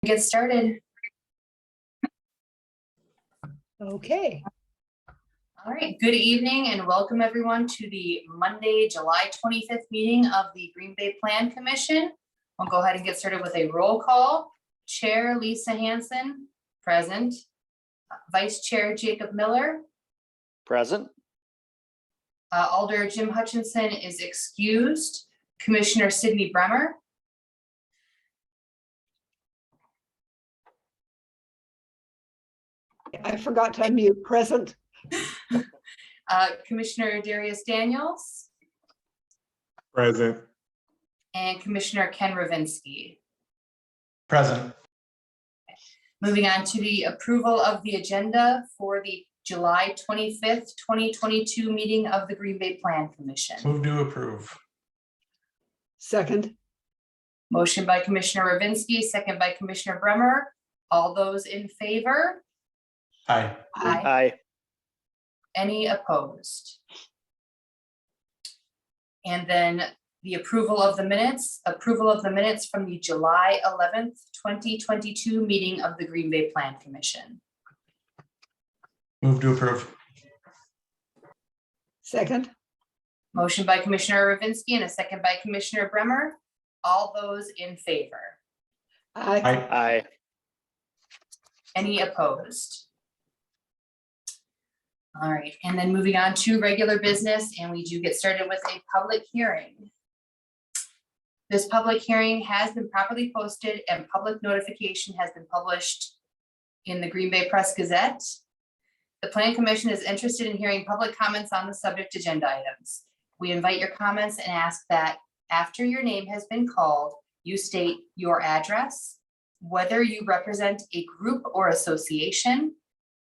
Get started. Okay. All right, good evening and welcome everyone to the Monday, July 25th meeting of the Green Bay Plan Commission. We'll go ahead and get started with a roll call. Chair Lisa Hanson, present. Vice Chair Jacob Miller. Present. Alder Jim Hutchinson is excused. Commissioner Sydney Bremer. I forgot to unmute. Present. Commissioner Darius Daniels. Present. And Commissioner Ken Ravinsky. Present. Moving on to the approval of the agenda for the July 25th, 2022 meeting of the Green Bay Plan Commission. Move to approve. Second. Motion by Commissioner Ravinsky, second by Commissioner Bremer. All those in favor? Aye. Aye. Aye. Any opposed? And then the approval of the minutes from the July 11th, 2022 meeting of the Green Bay Plan Commission. Move to approve. Second. Motion by Commissioner Ravinsky and a second by Commissioner Bremer. All those in favor? Aye. Aye. Aye. Any opposed? All right, and then moving on to regular business, and we do get started with a public hearing. This public hearing has been properly posted and public notification has been published in the Green Bay Press Gazette. The Plan Commission is interested in hearing public comments on the subject agenda items. We invite your comments and ask that after your name has been called, you state your address, whether you represent a group or association,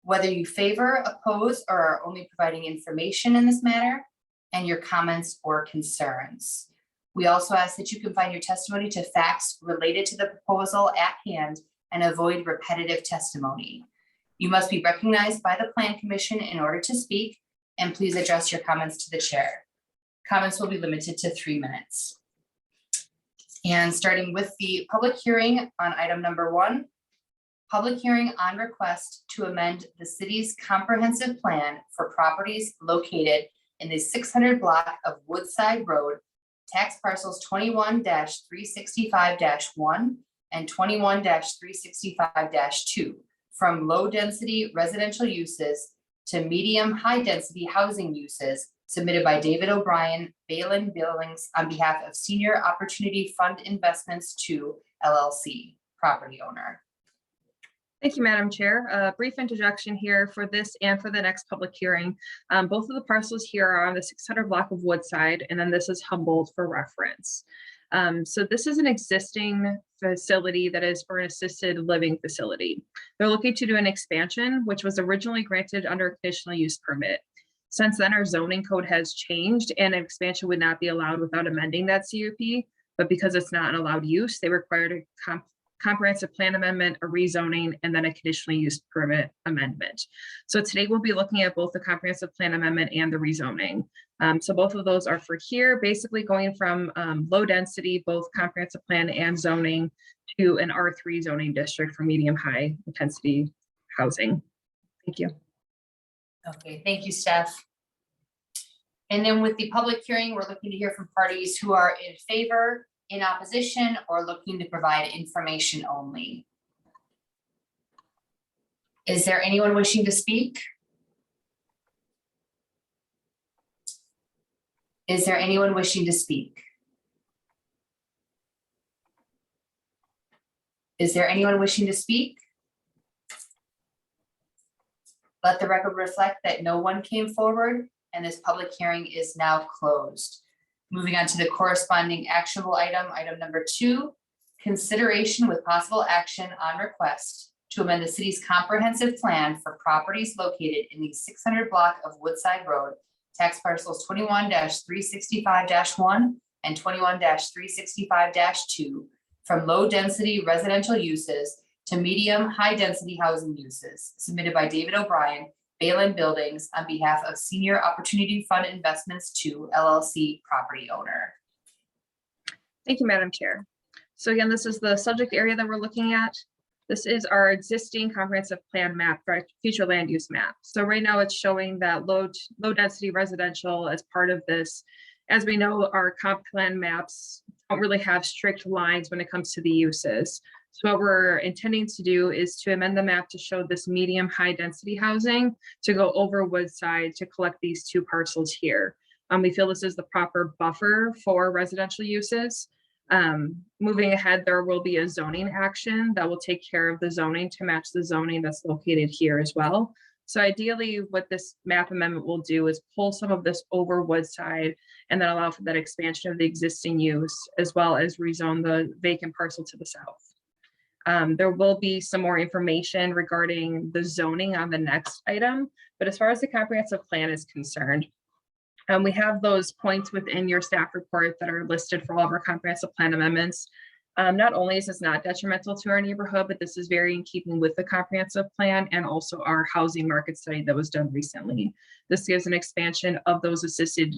whether you favor, oppose, or are only providing information in this matter, and your comments or concerns. We also ask that you confine your testimony to facts related to the proposal at hand and avoid repetitive testimony. You must be recognized by the Plan Commission in order to speak, and please address your comments to the chair. Comments will be limited to 3 minutes. And starting with the public hearing on item number 1, public hearing on request to amend the city's comprehensive plan for properties located in the 600 block of Woodside Road, tax parcels 21-365-1 and 21-365-2 from low density residential uses to medium high density housing uses, submitted by David O'Brien, Balin Buildings on behalf of Senior Opportunity Fund Investments II LLC, property owner. Thank you, Madam Chair. A brief introduction here for this and for the next public hearing. Both of the parcels here are on the 600 block of Woodside, and then this is Humboldt for reference. So this is an existing facility that is for an assisted living facility. They're looking to do an expansion, which was originally granted under a conditional use permit. Since then, our zoning code has changed and an expansion would not be allowed without amending that CUP, but because it's not an allowed use, they required a comprehensive plan amendment, a rezoning, and then a conditionally used permit amendment. So today we'll be looking at both the comprehensive plan amendment and the rezoning. So both of those are for here, basically going from low density, both comprehensive plan and zoning, to an R3 zoning district for medium high intensity housing. Thank you. Okay, thank you, Steph. And then with the public hearing, we're looking to hear from parties who are in favor, in opposition, or looking to provide information only. Is there anyone wishing to speak? Is there anyone wishing to speak? Is there anyone wishing to speak? Let the record reflect that no one came forward and this public hearing is now closed. Moving on to the corresponding actionable item, item number 2, consideration with possible action on request to amend the city's comprehensive plan for properties located in the 600 block of Woodside Road, tax parcels 21-365-1 and 21-365-2 from low density residential uses to medium high density housing uses, submitted by David O'Brien, Balin Buildings on behalf of Senior Opportunity Fund Investments II LLC, property owner. Thank you, Madam Chair. So again, this is the subject area that we're looking at. This is our existing comprehensive plan map for our future land use map. So right now it's showing that low density residential as part of this. As we know, our comp plan maps don't really have strict lines when it comes to the uses. So what we're intending to do is to amend the map to show this medium high density housing to go over Woodside to collect these two parcels here. We feel this is the proper buffer for residential uses. Moving ahead, there will be a zoning action that will take care of the zoning to match the zoning that's located here as well. So ideally, what this map amendment will do is pull some of this over Woodside and then allow for that expansion of the existing use, as well as rezone the vacant parcel to the south. There will be some more information regarding the zoning on the next item, but as far as the comprehensive plan is concerned, we have those points within your staff report that are listed for all of our comprehensive plan amendments. Not only is this not detrimental to our neighborhood, but this is very in keeping with the comprehensive plan and also our housing market study that was done recently. This gives an expansion of those assisted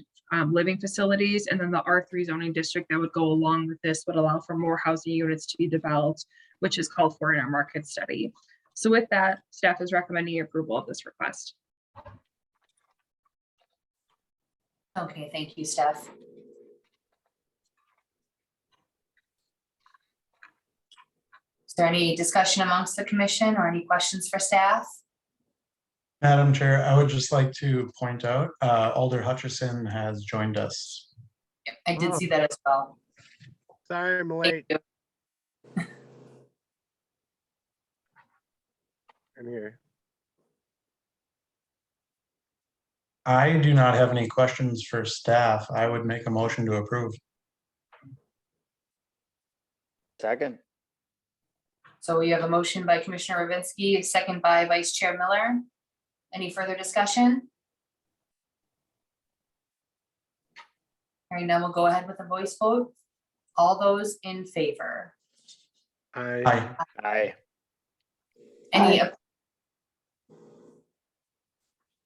living facilities, and then the R3 zoning district that would go along with this would allow for more housing units to be developed, which is called for in our market study. So with that, staff is recommending approval of this request. Okay, thank you, Steph. Is there any discussion amongst the commission or any questions for staff? Madam Chair, I would just like to point out, Alder Hutchison has joined us. Yep, I did Oh. see that as well. Sorry, I'm Thank late. you. I'm here. I do not have any questions for staff. I would make a motion to approve. Second. So we have a motion by Commissioner Ravinsky, a second by Vice Chair Miller. Any further discussion? Hearing none, we'll go ahead with a voice vote. All those in favor? I Aye. Aye. Any?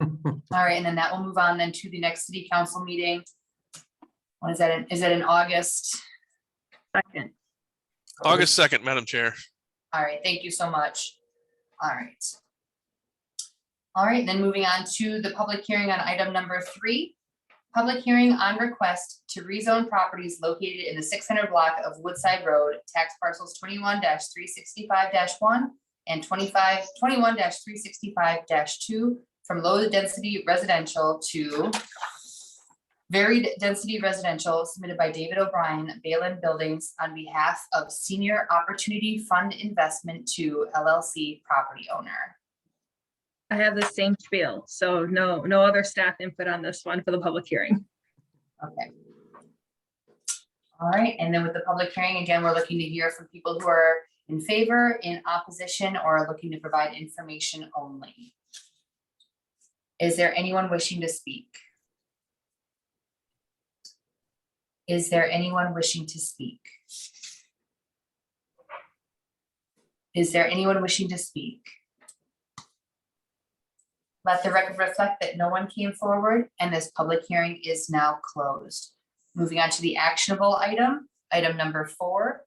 All right, and then that will move on then to the next city council meeting. When is that? Is that in August? Second. August 2nd, Madam Chair. All right, thank you so much. All right. All right, then moving on to the public hearing on item number 3. Public hearing on request to rezone properties located in the 600 block of Woodside Road, tax parcels 21-365-1 and 21-365-2 from low density residential to varied density residential submitted by David O'Brien, Balin Buildings on behalf of Senior Opportunity Fund Investment to LLC property owner. I have the same spiel, so no other staff input on this one for the public hearing. Okay. All right, and then with the public hearing, again, we're looking to hear from people who are in favor, in opposition, or looking to provide information only. Is there anyone wishing to speak? Is there anyone wishing to speak? Is there anyone wishing to speak? Let the record reflect that no one came forward and this public hearing is now closed. Moving on to the actionable item, item number 4,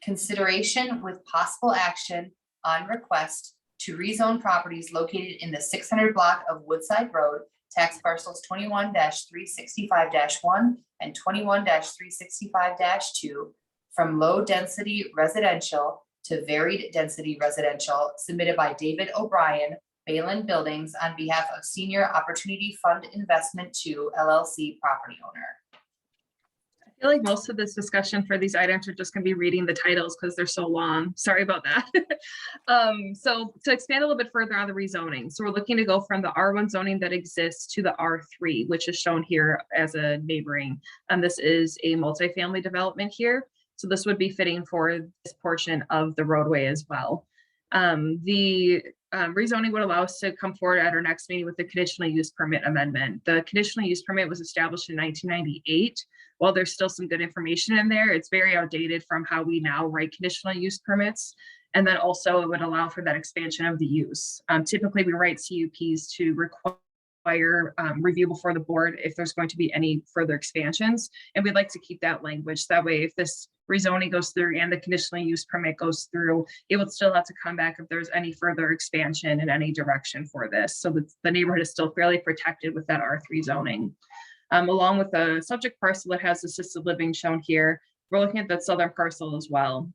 consideration with possible action on request to rezone properties located in the 600 block of Woodside Road, tax parcels 21-365-1 and 21-365-2 from low density residential to varied density residential submitted by David O'Brien, Balin Buildings on behalf of Senior Opportunity Fund Investment to LLC property owner. I feel like most of this discussion for these items are just going to be reading the titles because they're so long. Sorry about that. So to expand a little bit further on the rezoning. So we're looking to go from the R1 zoning that exists to the R3, which is shown here as a neighboring. And this is a multifamily development here. So this would be fitting for this portion of the roadway as well. The rezoning would allow us to come forward at our next meeting with the conditional use permit amendment. The conditional use permit was established in 1998. While there's still some good information in there, it's very outdated from how we now write conditional use permits. And then also it would allow for that expansion of the use. Typically we write CUPs to require require review before the board if there's going to be any further expansions. And we'd like to keep that language. That way, if this rezoning goes through and the conditional use permit goes through, it would still have to come back if there's any further expansion in any direction for this. So that the neighborhood is still fairly protected with that R3 zoning. Along with the subject parcel that has assisted living shown here, we're looking at that southern parcel as well.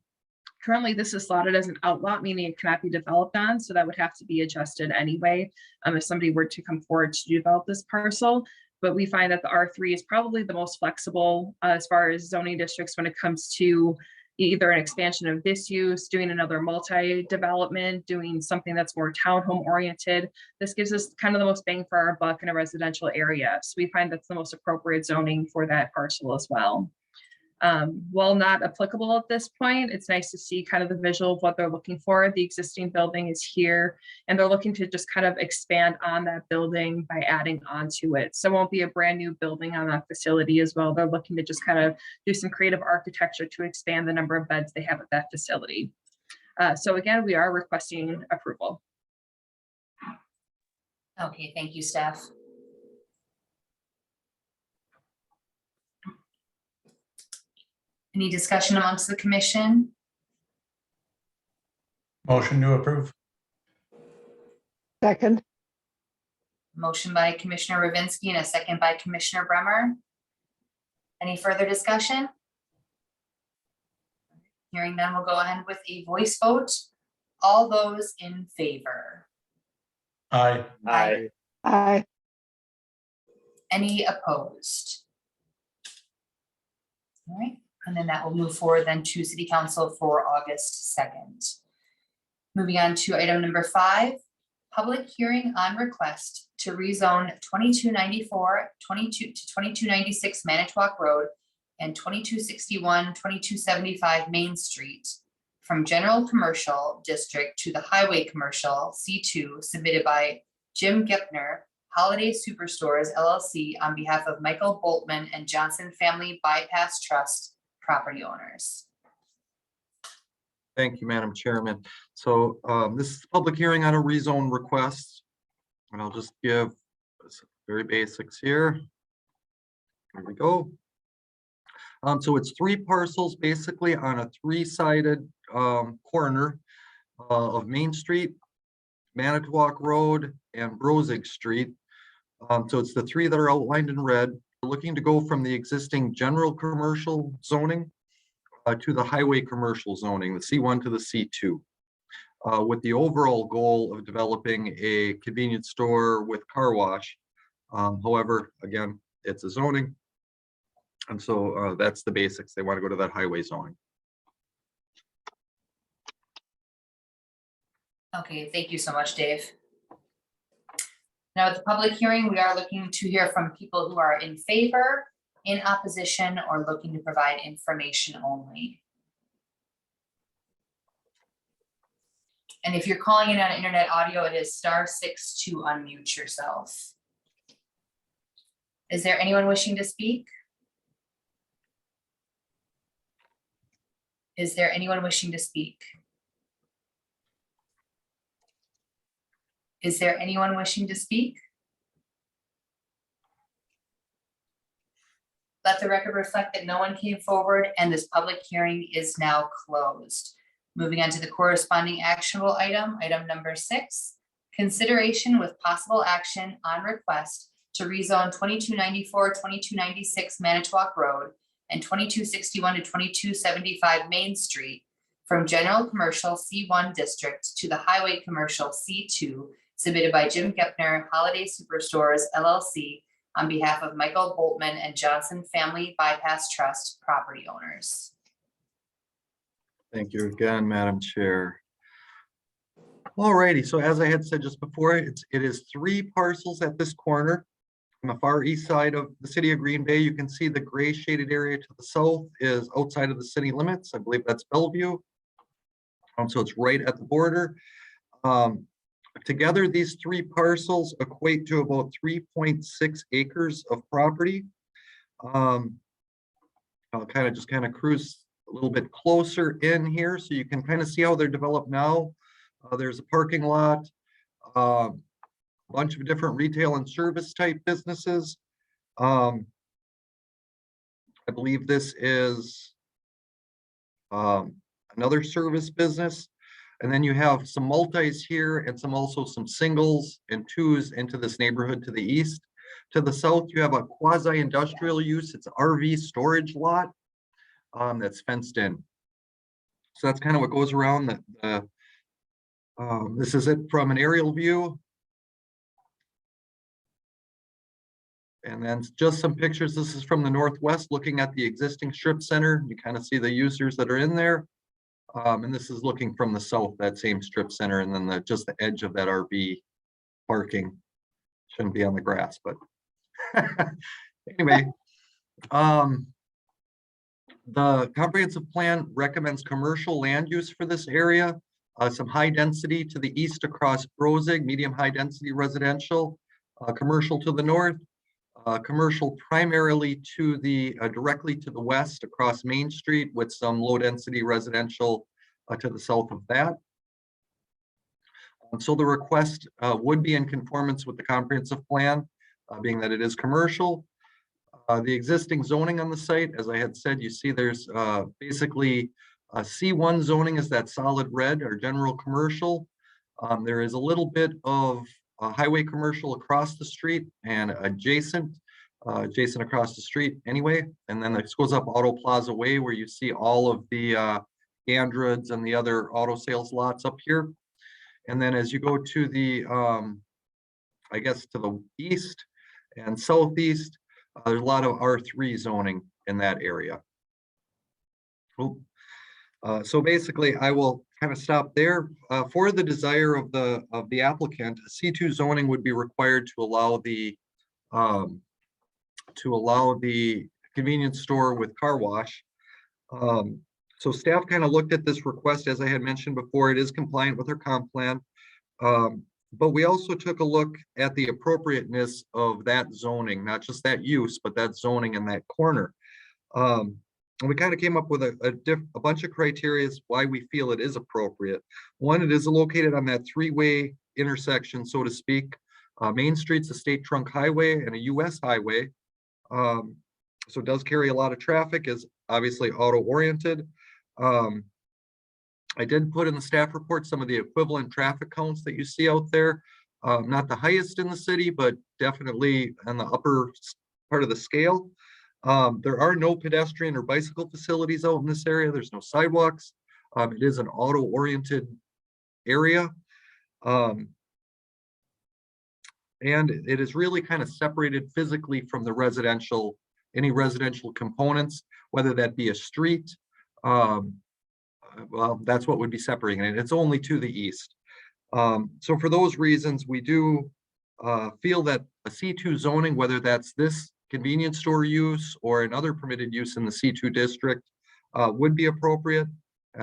Currently, this is slotted as an outlot, meaning it cannot be developed on, so that would have to be adjusted anyway if somebody were to come forward to develop this parcel. But we find that the R3 is probably the most flexible as far as zoning districts when it comes to either an expansion of this use, doing another multi-development, doing something that's more townhome oriented. This gives us kind of the most bang for our buck in a residential area. So we find that's the most appropriate zoning for that parcel as well. While not applicable at this point, it's nice to see kind of the visual of what they're looking for. The existing building is here, and they're looking to just kind of expand on that building by adding onto it. So it won't be a brand new building on that facility as well. They're looking to just kind of do some creative architecture to expand the number of beds they have at that facility. So again, we are requesting approval. Okay, thank you, Steph. Any discussion amongst the commission? Motion to approve. second, Motion by Commissioner Ravinsky and a second by Commissioner Bremer. Any further discussion? Hearing none, we'll go ahead with a voice vote. All those in favor? Aye. Aye. aye, Any opposed? All right, and then that will move forward then to City Council for August 2nd. Moving on to item number 5, public hearing on request to rezone 2294, 22 to 2296 Manitowoc Road and 2261, 2275 Main Street from General Commercial District to the Highway Commercial C2, submitted by Jim Gepner, Holiday Superstores LLC, on behalf of Michael Boltman and Johnson Family Bypass Trust property owners. Thank you, Madam Chairman. So this is a public hearing on a rezone request. And I'll just give some very basics here. Here we go. So it's 3 parcels basically on a 3-sided corner of Main Street, Manitowoc Road, and Brozig Street. So it's the 3 that are outlined in red. We're looking to go from the existing general commercial zoning to the highway commercial zoning, the C1 to the C2, with the overall goal of developing a convenience store with car wash. However, again, it's a zoning. And so that's the basics. They want to go to that highway zoning. Okay, thank you so much, Dave. Now, at the public hearing, we are looking to hear from people who are in favor, in opposition, or looking to provide information only. And if you're calling in on internet audio, it is *6 to unmute yourself. Is there anyone wishing to speak? Is there anyone wishing to speak? Is there anyone wishing to speak? Let the record reflect that no one came forward and this public hearing is now closed. Moving on to the corresponding actionable item, item number 6, consideration with possible action on request to rezone 2294, 2296 Manitowoc Road and 2261 to 2275 Main Street from General Commercial C1 District to the Highway Commercial C2, submitted by Jim Gepner, Holiday Superstores LLC, on behalf of Michael Boltman and Johnson Family Bypass Trust property owners. Thank you again, Madam Chair. All righty, so as I had said just before, it is 3 parcels at this corner. On the far east side of the city of Green Bay, you can see the gray shaded area to the south is outside of the city limits. I believe that's Bellevue. So it's right at the border. Together, these 3 parcels equate to about 3.6 acres of property. I'll kind of cruise a little bit closer in here so you can kind of see how they're developed now. There's a parking lot. bunch of different retail and service type businesses. I believe this is another service business. And then you have some multis here and some singles and twos into this neighborhood to the east. To the south, you have a quasi-industrial use. It's an RV storage lot that's fenced in. So that's kind of what goes around this is it from an aerial view. And then just some pictures. This is from the northwest, looking at the existing strip center. You kind of see the users that are in there. And this is looking from the south, that same strip center, and then just the edge of that RV parking. Shouldn't be on the grass, but anyway. The comprehensive plan recommends commercial land use for this area. Some high density to the east across Brozig, medium high density residential, commercial to the north. Commercial primarily to the directly to the west across Main Street with some low density residential to the south of that. So the request would be in conformance with the comprehensive plan, being that it is commercial. The existing zoning on the site, as I had said, you see there's basically a C1 zoning is that solid red or general commercial. There is a little bit of highway commercial across the street and adjacent across the street anyway. And then this goes up Auto Plaza Way where you see all of the Androids and the other auto sales lots up here. And then as you go to the, I guess to the east and southeast, there's a lot of R3 zoning in that area. So basically, I will kind of stop there. For the desire of the applicant, C2 zoning would be required to allow the convenience store with car wash. So staff kind of looked at this request, as I had mentioned before. It is compliant with our comp plan, but we also took a look at the appropriateness of that zoning, not just that use, but that zoning in that corner. And we kind of came up with a bunch of criteria why we feel it is appropriate. One, it is located on that three-way intersection, so to speak. Main Street's a state trunk highway and a US highway. So it does carry a lot of traffic, is obviously auto-oriented. I did put in the staff report some of the equivalent traffic counts that you see out there. Not the highest in the city, but definitely on the upper part of the scale. There are no pedestrian or bicycle facilities out in this area. There's no sidewalks. It is an auto-oriented area. And it is really kind of separated physically from the residential, any residential components, whether that be a street. Well, that's what would be separating it. It's only to the east. So for those reasons, we do feel that a C2 zoning, whether that's this convenience store use or another permitted use in the C2 district, would be appropriate.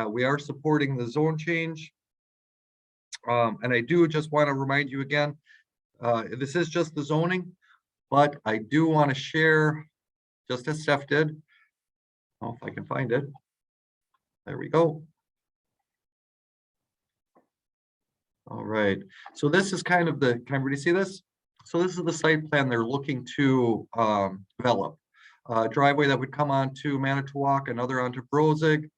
We are supporting the zone change. And I do just want to remind you again, this is just the zoning, but I do want to share, just as Steph did. Oh, if I can find it. There we go. All right. So this is kind of the, can everybody see this? So this is the site plan they're looking to develop. Driveway that would come onto Manitowoc, another onto Brozig.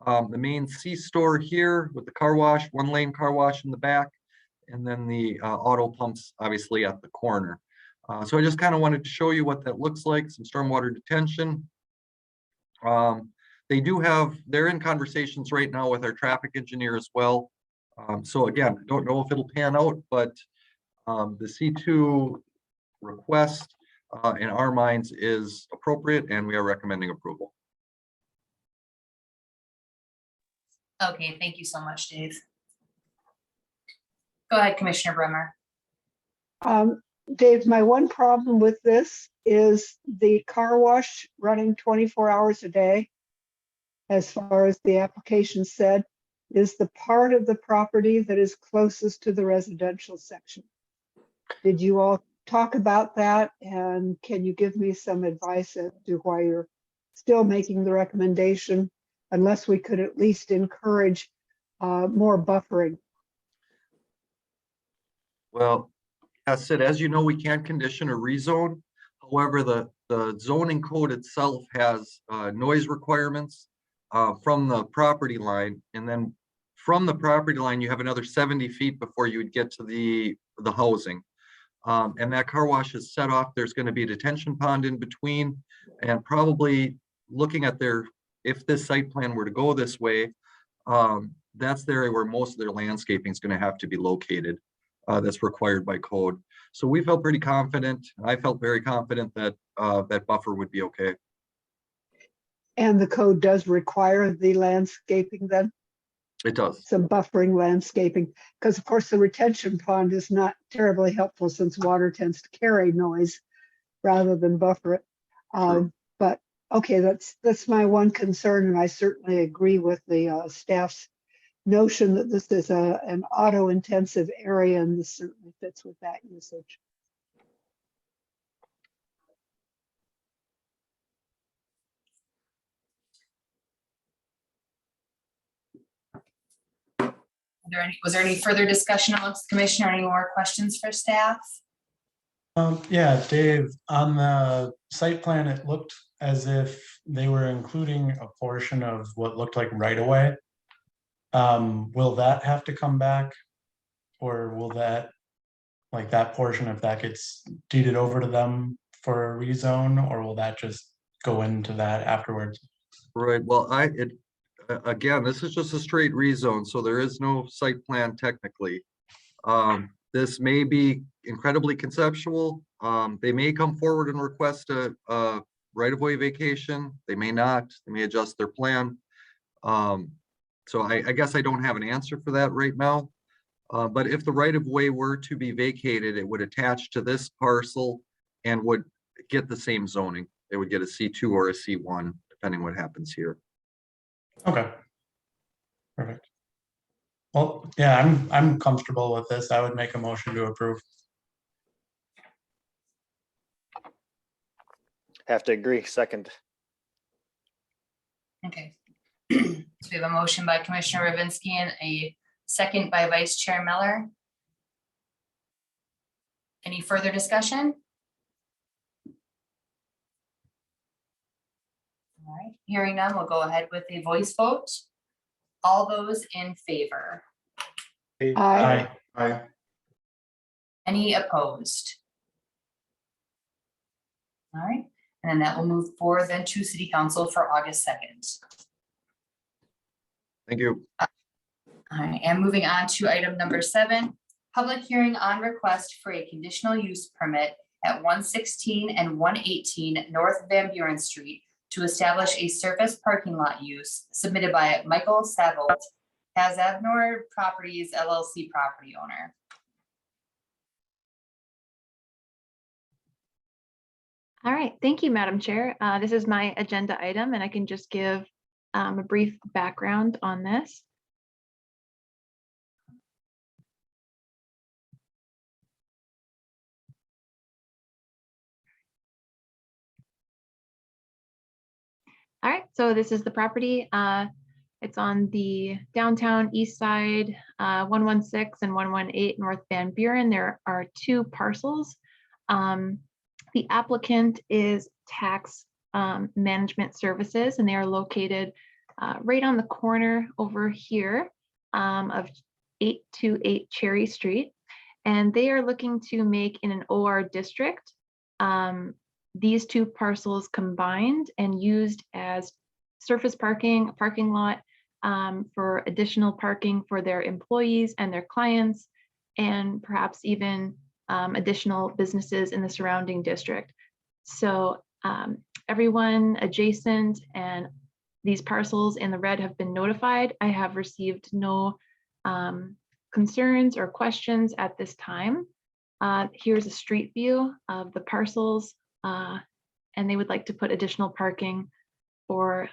The main C-store here with the car wash, one lane car wash in the back, and then the auto pumps obviously at the corner. So I just kind of wanted to show you what that looks like, some stormwater detention. They do have, they're in conversations right now with our traffic engineer as well. So again, I don't know if it'll pan out, but the C2 request in our minds is appropriate and we are recommending approval. Okay, thank you so much, Dave. Go ahead, Commissioner Bremer. Dave, my one problem with this is the car wash running 24 hours a day, as far as the application said, is the part of the property that is closest to the residential section. Did you all talk about that? And can you give me some advice as to why you're still making the recommendation, unless we could at least encourage more buffering? Well, Sid, as you know, we can't condition a rezone. However, the zoning code itself has noise requirements from the property line. And then from the property line, you have another 70 feet before you would get to the housing. And that car wash is set off. There's going to be a detention pond in between, and probably looking at if this site plan were to go this way, that's the area where most of their landscaping is going to have to be located. That's required by code. So we felt pretty confident. I felt very confident that that buffer would be okay. And the code does require the landscaping then, It does. some buffering landscaping, because of course the retention pond is not terribly helpful since water tends to carry noise rather than buffer it. But okay, that's my one concern, and I certainly agree with the staff's notion that this is an auto-intensive area, and this certainly fits with that usage. Was there any further discussion amongst the commission or any more questions for staff? Yeah, Dave, on the site plan, it looked as if they were including a portion of what looked like right of way. Will that have to come back? Or will that, like that portion, if that gets deeded over to them for a rezone, or will that just go into that afterwards? Right. Well, again, this is just a straight rezone, so there is no site plan technically. This may be incredibly conceptual. They may come forward and request a right-of-way vacation. They may not. They may adjust their plan. So I guess I don't have an answer for that right now. But if the right-of-way were to be vacated, it would attach to this parcel and would get the same zoning. It would get a C2 or a C1, depending what happens here. Okay. Perfect. Well, yeah, I'm comfortable with this. I would make a motion to approve. Have to agree. Second. Okay. So we have a motion by Commissioner Ravinsky and a second by Vice Chair Miller. Any further discussion? All right, hearing none, we'll go ahead with a voice vote. All those in favor? Aye. Aye. Any opposed? All right, and then that will move forward then to City Council for August 2nd. Thank you. All right, and moving on to item number 7, public hearing on request for a conditional use permit at 116 and 118 North Van Buren Street to establish a surface parking lot use submitted by Michael Savolt, Hazavnor Properties LLC property owner. All right, thank you, Madam Chair. This is my agenda item, and I can just give a brief background on this. All right, so this is the property. It's on the downtown east side, 116 and 118 North Van Buren. There are 2 parcels. The applicant is Tax Management Services, and they are located right on the corner over here of 828 Cherry Street. And they are looking to make in an OR district these 2 parcels combined and used as surface parking lot for additional parking for their employees and their clients, and perhaps even additional businesses in the surrounding district. So everyone adjacent and these parcels in the red have been notified. I have received no concerns or questions at this time. Here's a street view of the parcels, and they would like to put additional parking for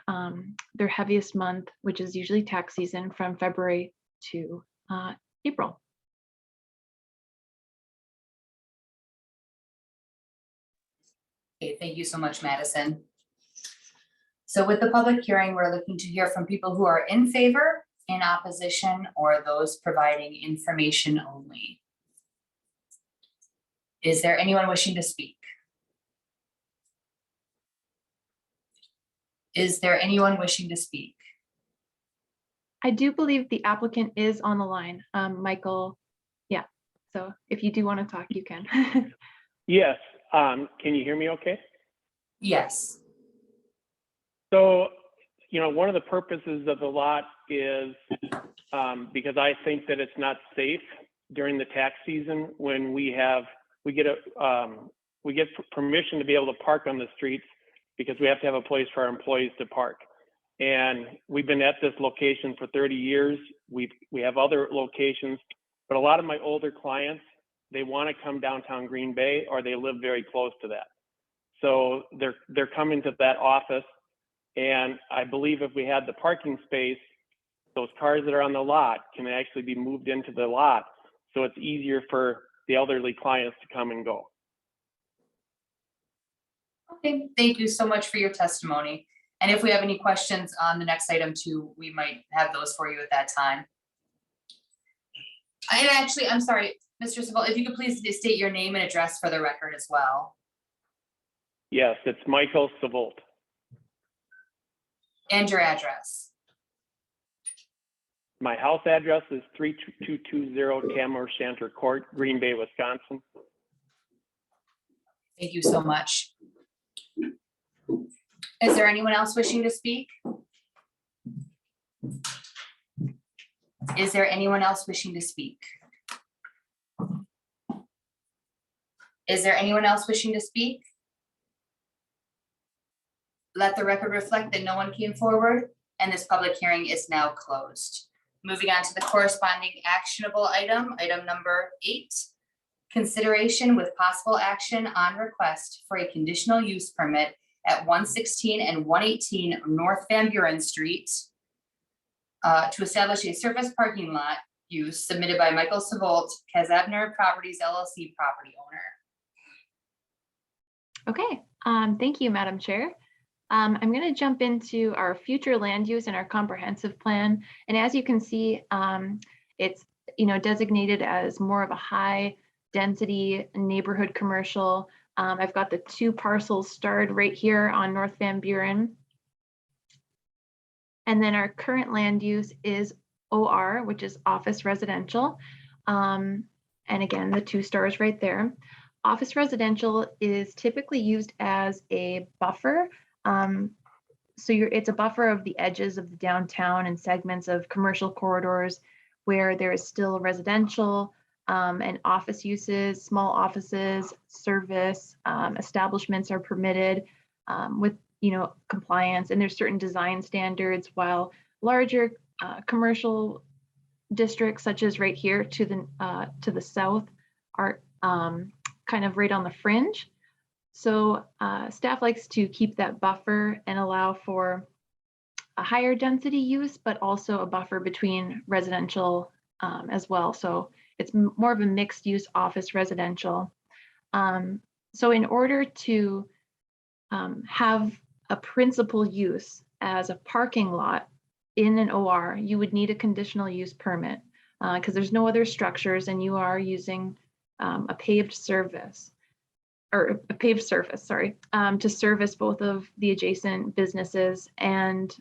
their heaviest month, which is usually tax season, from February to April. Okay, thank you so much, Madison. So with the public hearing, we're looking to hear from people who are in favor, in opposition, or those providing information only. Is there anyone wishing to speak? Is there anyone wishing to speak? I do believe the applicant is on the line, Michael. Yeah, so if you do want to talk, you can. Yes, can you hear me okay? Yes. So, one of the purposes of the lot is because I think that it's not safe during the tax season when we get permission to be able to park on the streets because we have to have a place for our employees to park. And we've been at this location for 30 years. We have other locations, but a lot of my older clients, they want to come downtown Green Bay or they live very close to that. So they're coming to that office. And I believe if we had the parking space, those cars that are on the lot can actually be moved into the lot. So it's easier for the elderly clients to come and go. Okay, thank you so much for your testimony. And if we have any questions on the next item too, we might have those for you at that time. And actually, I'm sorry, Mr. Savolt, if you could please state your name and address for the record as well. Yes, it's Michael Savolt. And your address. My house address is 3220 Tamler Shanter Court, Green Bay, Wisconsin. Thank you so much. Is there anyone else wishing to speak? Is there anyone else wishing to speak? Is there anyone else wishing to speak? Let the record reflect that no one came forward and this public hearing is now closed. Moving on to the corresponding actionable item, item number 8. Consideration with possible action on request for a conditional use permit at 116 and 118 North Van Buren Street to establish a surface parking lot use submitted by Michael Savolt, Kazabner Properties LLC property owner. Okay, thank you, Madam Chair. I'm going to jump into our future land use and our comprehensive plan. And as you can see, it's designated as more of a high density neighborhood commercial. I've got the 2 parcels starred right here on North Van Buren. And then our current land use is OR, which is office residential. And again, the 2 stars right there. Office residential is typically used as a buffer. It's a buffer of the edges of the downtown and segments of commercial corridors where there is still residential and office uses, small offices, service establishments are permitted with compliance, and there's certain design standards, while larger commercial districts such as right here to the south are kind of right on the fringe. So staff likes to keep that buffer and allow for a higher density use, but also a buffer between residential as well. So it's more of a mixed use office residential. So in order to have a principal use as a parking lot in an OR, you would need a conditional use permit because there's no other structures and you are using a paved surface, to service both of the adjacent businesses, and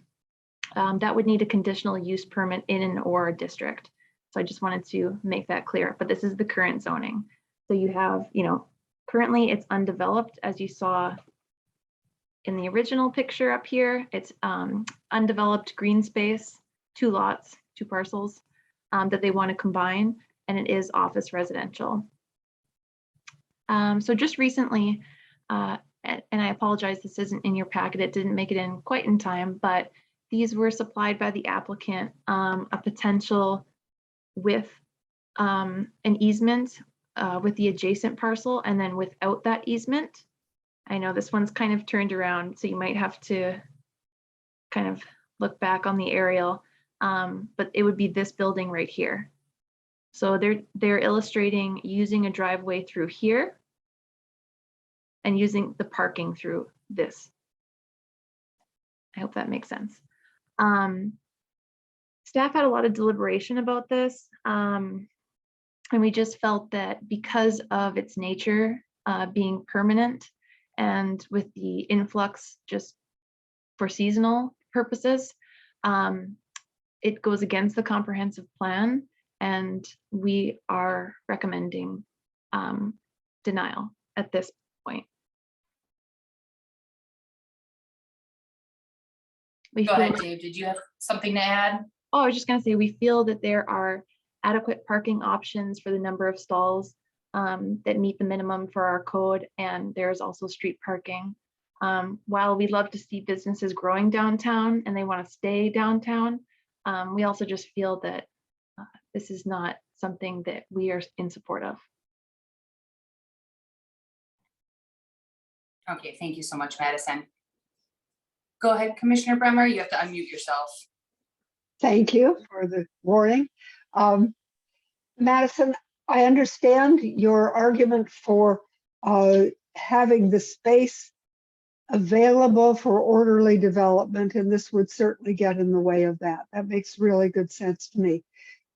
that would need a conditional use permit in an OR district. So I just wanted to make that clear, but this is the current zoning. So you have, currently it's undeveloped, as you saw in the original picture up here. It's undeveloped green space, 2 lots, 2 parcels that they want to combine, and it is office residential. So just recently, and I apologize, this isn't in your packet, it didn't make it in quite in time, but these were supplied by the applicant, a potential with an easement with the adjacent parcel, and then without that easement. I know this one's kind of turned around, so you might have to kind of look back on the aerial, but it would be this building right here. So they're illustrating using a driveway through here and using the parking through this. I hope that makes sense. Staff had a lot of deliberation about this. And we just felt that because of its nature being permanent and with the influx just for seasonal purposes, it goes against the comprehensive plan, and we are recommending denial at this point. We Go ahead, feel- Dave. Did you have something to add? Oh, I was just gonna say, we feel that there are adequate parking options for the number of stalls that meet the minimum for our code, and there's also street parking. While we love to see businesses growing downtown and they want to stay downtown, we also just feel that this is not something that we are in support of. Okay, thank you so much, Madison. Go ahead, Commissioner Bremer. You have to unmute yourself. Thank you for the warning. Madison, I understand your argument for having the space available for orderly development, and this would certainly get in the way of that. That makes really good sense to me.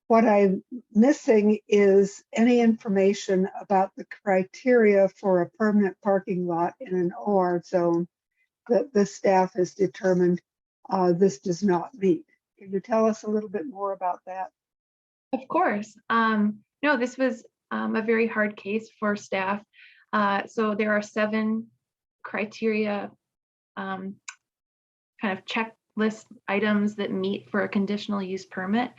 What I'm missing is any information about the criteria for a permanent parking lot in an OR zone that the staff has determined this does not meet. Can you tell us a little bit more about that? Of course. No, this was a very hard case for staff. So there are 7 criteria, kind of checklist items that meet for a conditional use permit.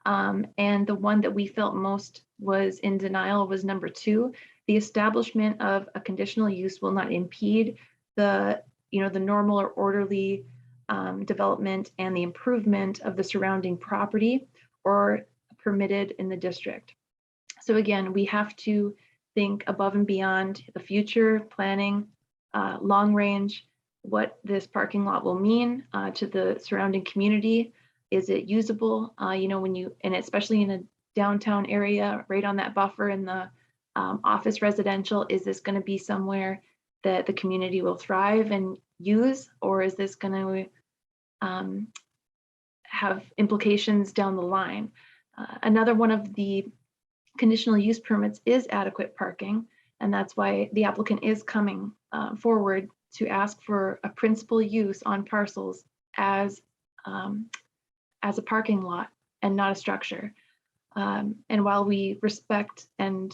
And the one that we felt most was in denial was number 2. The establishment of a conditional use will not impede the normal or orderly development and the improvement of the surrounding property or permitted in the district. So again, we have to think above and beyond the future planning, long range, what this parking lot will mean to the surrounding community. Is it usable? And especially in a downtown area, right on that buffer in the office residential, is this going to be somewhere that the community will thrive and use, or is this going to have implications down the line? Another one of the conditional use permits is adequate parking, and that's why the applicant is coming forward to ask for a principal use on parcels as a parking lot and not a structure. And while we respect and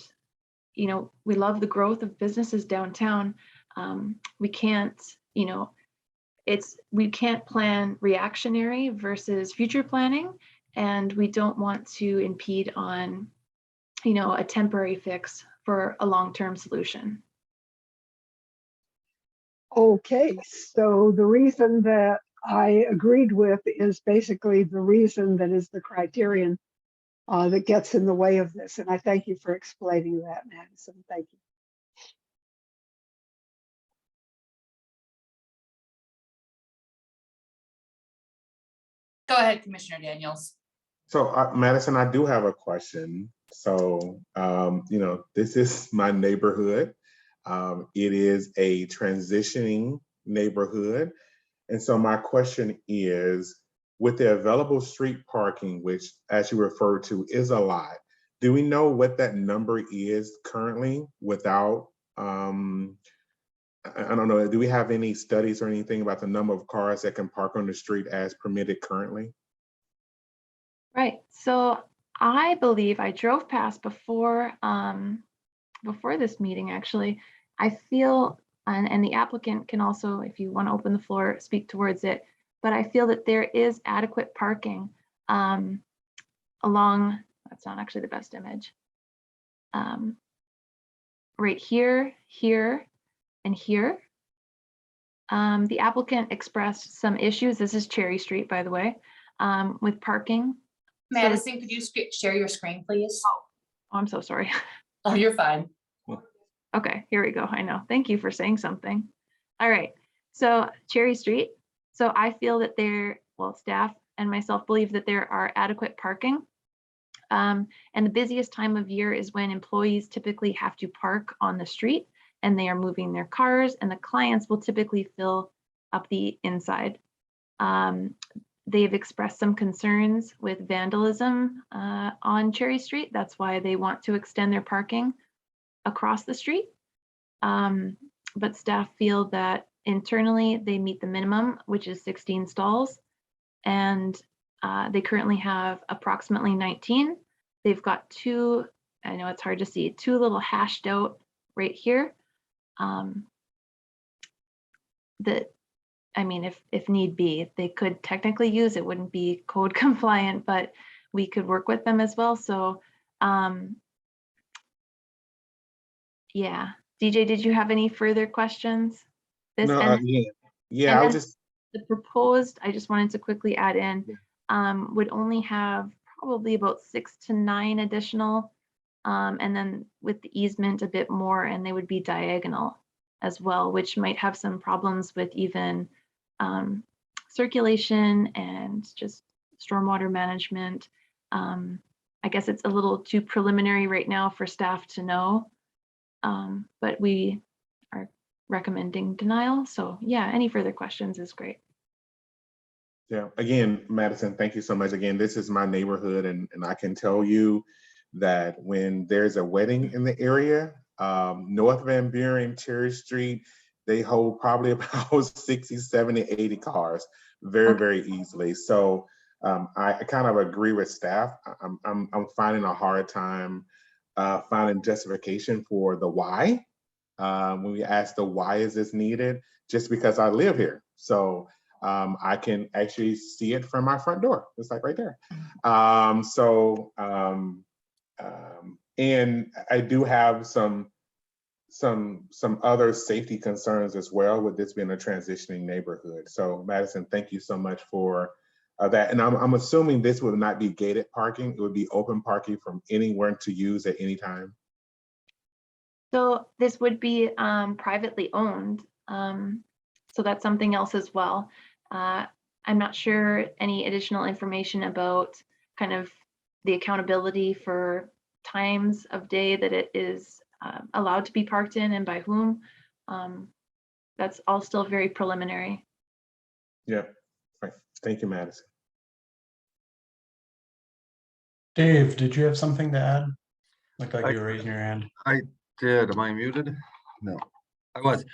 we love the growth of businesses downtown, we can't we can't plan reactionary versus future planning, and we don't want to impede on a temporary fix for a long-term solution. Okay, so the reason that I agreed with is basically the reason that is the criterion that gets in the way of this. And I thank you for explaining that, Madison. Thank you. Go ahead, Commissioner Daniels. So Madison, I do have a question. So, this is my neighborhood. It is a transitioning neighborhood. And so my question is, with the available street parking, which as you referred to is a lot, do we know what that number is currently without, I don't know, do we have any studies or anything about the number of cars that can park on the street as permitted currently? Right. So I believe I drove past before this meeting, actually. I feel, and the applicant can also, if you want to open the floor, speak towards it, but I feel that there is adequate parking along, that's not actually the best image, right here, here, and here. The applicant expressed some issues. This is Cherry Street, by the way, with parking. Madison, could you share your screen, please? Oh, I'm so sorry. Oh, you're fine. Okay, here we go. I know. Thank you for saying something. All right. So Cherry Street. So I feel that staff and myself believe that there are adequate parking. And the busiest time of year is when employees typically have to park on the street and they are moving their cars, and the clients will typically fill up the inside. they've expressed some concerns with vandalism on Cherry Street. That's why they want to extend their parking across the street. But staff feel that internally they meet the minimum, which is 16 stalls. And they currently have approximately 19. They've got two, I know it's hard to see, two little hashed out right here. That, I mean, if need be, they could technically use, it wouldn't be code compliant, but we could work with them as well. So yeah, DJ, did you have any further questions? This No, and yeah, I was then just, the proposed, I just wanted to quickly add in, would only have probably about 6 to 9 additional, and then with the easement a bit more, and they would be diagonal as well, which might have some problems with even circulation and just stormwater management. I guess it's a little too preliminary right now for staff to know, but we are recommending denial. So yeah, any further questions is great. yeah, again, Madison, thank you so much. Again, this is my neighborhood, and I can tell you that when there's a wedding in the area, North Van Buren, Cherry Street, they hold probably about 60, 70, 80 cars very, Okay. very easily. So I kind of agree with staff. I'm finding a hard time finding justification for the why. When we ask the why is this needed, just because I live here. So I can actually see it from my front door. It's like right there. And I do have some other safety concerns as well with this being a transitioning neighborhood. So Madison, thank you so much for that. And I'm assuming this would not be gated parking. It would be open parking from anywhere to use at any time. So this would be privately owned. So that's something else as well. I'm not sure any additional information about kind of the accountability for times of day that it is allowed to be parked in and by whom. That's all still very preliminary. Yeah, right. Thank you, Madison. Dave, did you have something to add? Looked like I- you were raising your hand. I did. Am I muted? No, I was.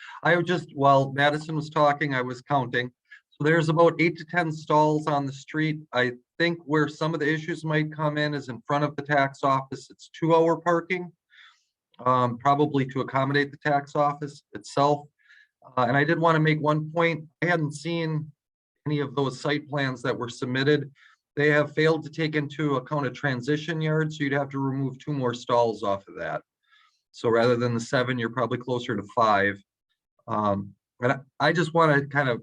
While Madison was talking, I was counting. So there's about 8 to 10 stalls on the street. I think where some of the issues might come in is in front of the tax office. It's 2-hour parking, probably to accommodate the tax office itself. And I did want to make one point. I hadn't seen any of those site plans that were submitted. They have failed to take into account a transition yard, so you'd have to remove 2 more stalls off of that. So rather than the 7, you're probably closer to 5. And I just want to kind of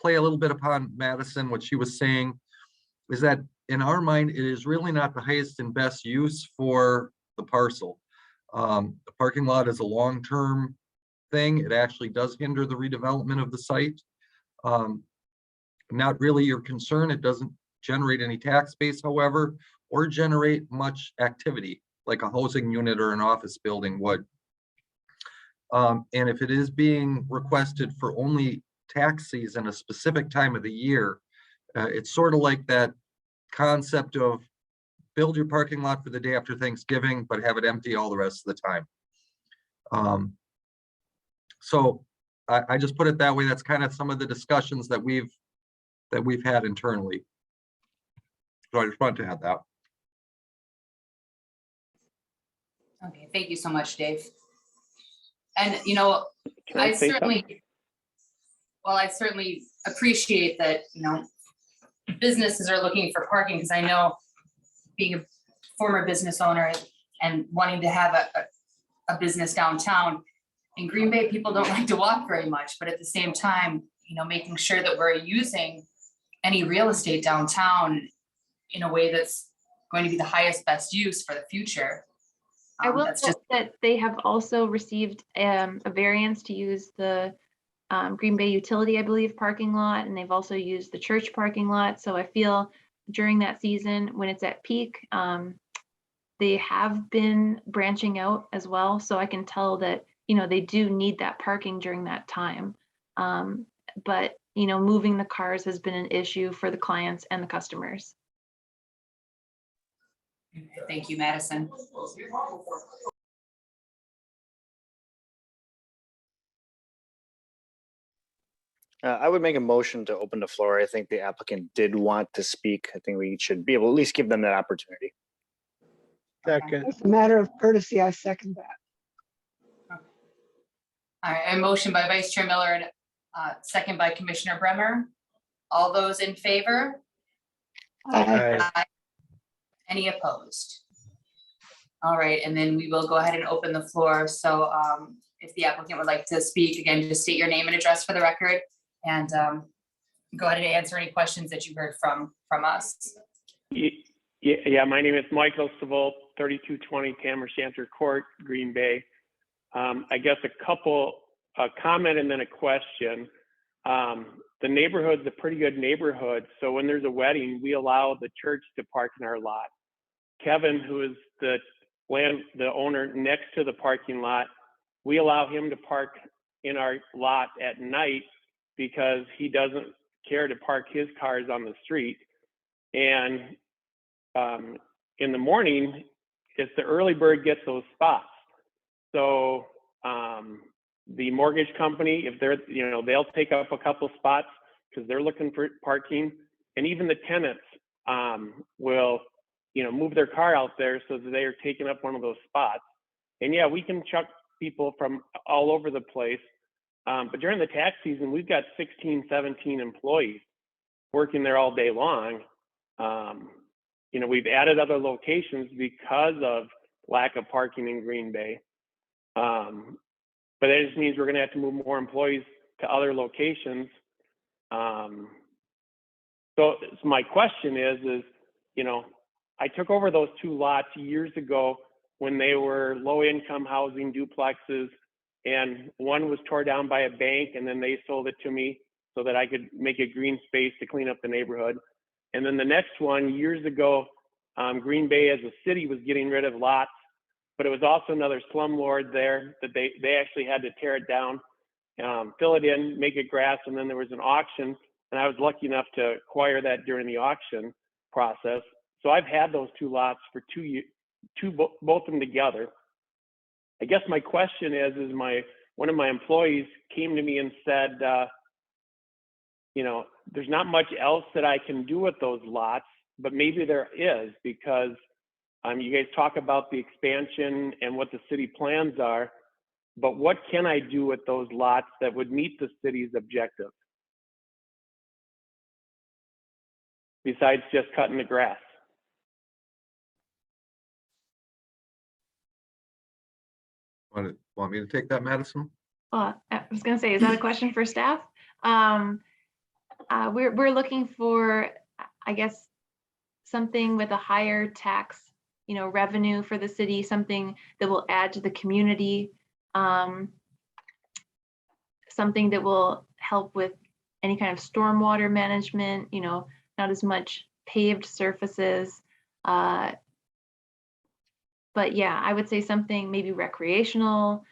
play a little bit upon Madison. What she was saying is that in our mind, it is really not the highest and best use for the parcel. The parking lot is a long-term thing. It actually does hinder the redevelopment of the site. Not really your concern. It doesn't generate any tax base, however, or generate much activity like a housing unit or an office building would. And if it is being requested for only tax season, a specific time of the year, it's sort of like that concept of build your parking lot for the day after Thanksgiving, but have it empty all the rest of the time. So I just put it that way. That's kind of some of the discussions that we've had internally. So I just wanted to add that. Okay, thank you so much, Dave. And, you know, Can I say something? certainly appreciate that, you know, businesses are looking for parking, because I know, being a former business owner and wanting to have a business downtown, in Green Bay, people don't like to walk very much, but at the same time, you know, making sure that we're using any real estate downtown in a way that's going to be the highest best use for the future. I will That's note just, that they have also received a variance to use the Green Bay Utility, I believe, parking lot, and they've also used the church parking lot. So I feel during that season, when it's at peak, they have been branching out as well. So I can tell that, you know, they do need that parking during that time. But moving the cars has been an issue for the clients and the customers. Thank you, Madison. I would make a motion to open the floor. I think the applicant did want to speak. I think we should be able to at least give them that opportunity. Second. As a matter of courtesy, I second that. All right, a motion by Vice Chair Miller and second by Commissioner Bremer. All those in favor? Aye. Aye. Any opposed? All right, and then we will go ahead and open the floor. So if the applicant would like to speak, again, just state your name and address for the record and go ahead and answer any questions that you heard from us. Yeah, my name is Michael Savolt, 3220 Tam O'Shanter Court, Green Bay. I guess a comment and then a question. The neighborhood's a pretty good neighborhood. So when there's a wedding, we allow the church to park in our lot. Kevin, who is the owner next to the parking lot, we allow him to park in our lot at night because he doesn't care to park his cars on the street. And in the morning, it's the early bird gets those spots. So the mortgage company, if they're, they'll take up a couple spots because they're looking for parking, and even the tenants will, move their car out there so that they are taking up one of those spots. And yeah, we can chuck people from all over the place, but during the tax season, we've got 16, 17 employees working there all day long. We've added other locations because of lack of parking in Green Bay. But that just means we're going to have to move more employees to other locations. So my question is, I took over those two lots years ago when they were low income housing duplexes, and one was tore down by a bank, and then they sold it to me so that I could make a green space to clean up the neighborhood. And then the next one years ago, Green Bay as a city was getting rid of lots, but it was also another slumlord there that they actually had to tear it down, fill it in, make it grass, and then there was an auction, and I was lucky enough to acquire that during the auction process. So I've had those two lots for 2 years, both of them together. I guess my question is one of my employees came to me and said, there's not much else that I can do with those lots, but maybe there is, because you guys talk about the expansion and what the city plans are, but what can I do with those lots that would meet the city's objective besides just cutting the grass? Want me to take that, Madison? I was going to say, is that a question for staff? We're looking for, I guess, something with a higher tax, revenue for the city, something that will add to the community, something that will help with any kind of stormwater management, not as much paved surfaces. But yeah, I would say something maybe recreational,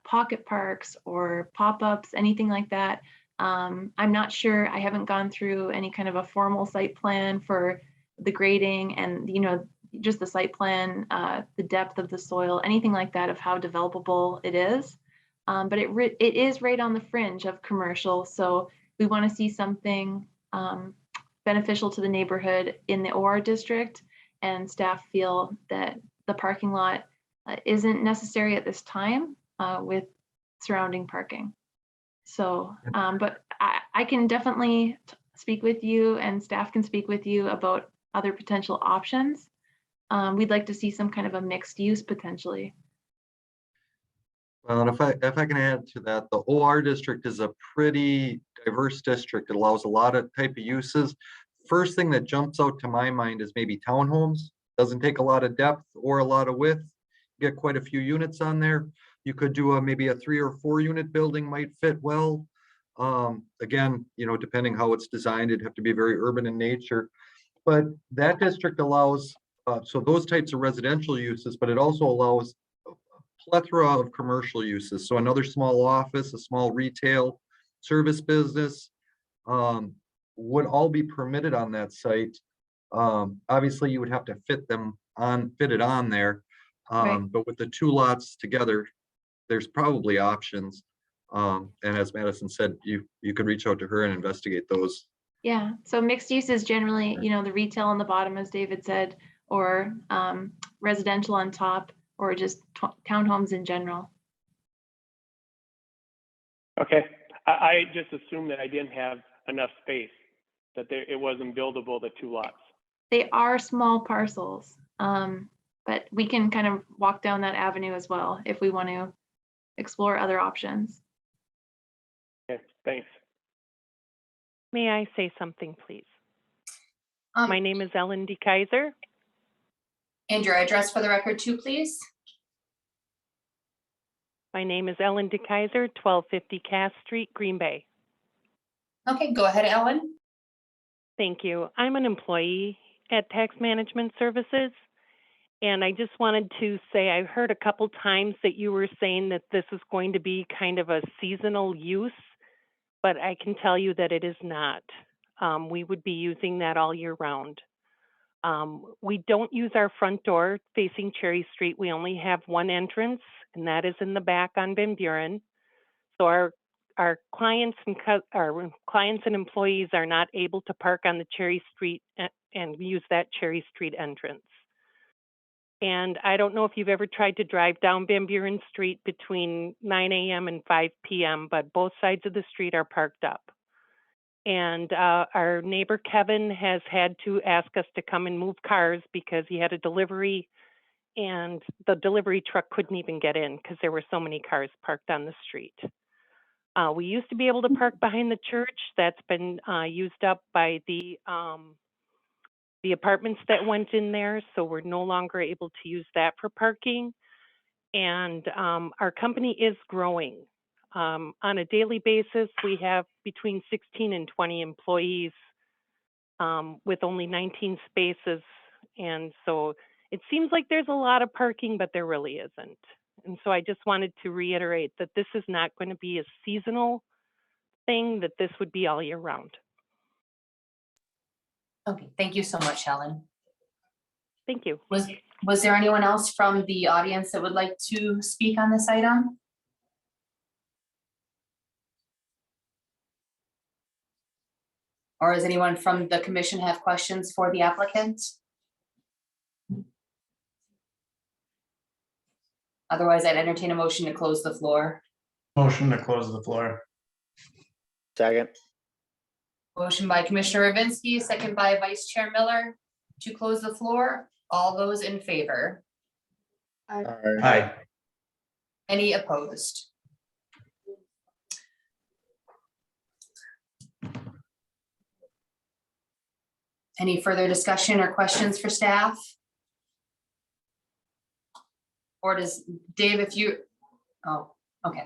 pocket parks or pop-ups, anything like that. I'm not sure, I haven't gone through any kind of a formal site plan for the grading and, just the site plan, the depth of the soil, anything like that of how developable it is. But it is right on the fringe of commercial. So we want to see something beneficial to the neighborhood in the OR district, and staff feel that the parking lot isn't necessary at this time with surrounding parking. So, but I can definitely speak with you, and staff can speak with you about other potential options. We'd like to see some kind of a mixed use potentially. Well, if I can add to that, the OR district is a pretty diverse district. It allows a lot of type of uses. First thing that jumps out to my mind is maybe townhomes. Doesn't take a lot of depth or a lot of width. Get quite a few units on there. You could do maybe a 3 or 4 unit building might fit well. Again, depending how it's designed, it'd have to be very urban in nature. But that district allows, so those types of residential uses, but it also allows a plethora of commercial uses. So another small office, a small retail service business, would all be permitted on that site. Obviously, you would have to fit it on there. Right. But with the two lots together, there's probably options. And as Madison said, you could reach out to her and investigate those. Yeah, so mixed use is generally, the retail on the bottom, as David said, or residential on top, or just townhomes in general. Okay, I just assumed that I didn't have enough space, that it wasn't buildable, the two lots. They are small parcels, but we can kind of walk down that avenue as well if we want to explore other options. Okay, thanks. May I say something, please? Um, My name is Ellen D. Kaiser. And your address for the record too, please? My name is Ellen D. Kaiser, 1250 Cass Street, Green Bay. Okay, go ahead, Ellen. Thank you. I'm an employee at Tax Management Services. And I just wanted to say, I heard a couple times that you were saying that this is going to be kind of a seasonal use, but I can tell you that it is not. We would be using that all year round. We don't use our front door facing Cherry Street. We only have one entrance, and that is in the back on Van Buren. So our clients and employees are not able to park on the Cherry Street and use that Cherry Street entrance. And I don't know if you've ever tried to drive down Van Buren Street between 9 a.m. and 5 p.m., but both sides of the street are parked up. And our neighbor Kevin has had to ask us to come and move cars because he had a delivery and the delivery truck couldn't even get in because there were so many cars parked on the street. We used to be able to park behind the church. That's been used up by the apartments that went in there, so we're no longer able to use that for parking. And our company is growing. On a daily basis, we have between 16 and 20 employees with only 19 spaces. And so it seems like there's a lot of parking, but there really isn't. And so I just wanted to reiterate that this is not going to be a seasonal thing, that this would be all year round. Okay, thank you so much, Helen. Thank you. Was there anyone else from the audience that would like to speak on this item? Or does anyone from the commission have questions for the applicant? Otherwise, I'd entertain a motion to close the floor. Motion to close the floor. Second. Motion by Commissioner Ravinsky, second by Vice Chair Miller to close the floor. All those in favor? Aye. Any opposed? Any further discussion or questions for staff? Or does Dave, if you, oh, okay.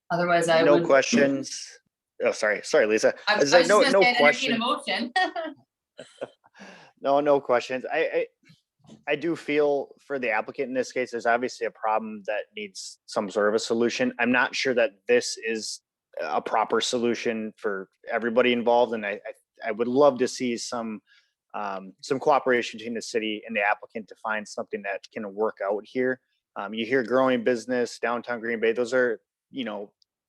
Otherwise, I No would. questions. Oh, sorry, Lisa. I was like, just gonna no say, I'd entertain a question. motion. No questions. I do feel for the applicant in this case, there's obviously a problem that needs some sort of a solution. I'm not sure that this is a proper solution for everybody involved, and I would love to see some cooperation between the city and the applicant to find something that can work out here. You hear growing business, downtown Green Bay, those are,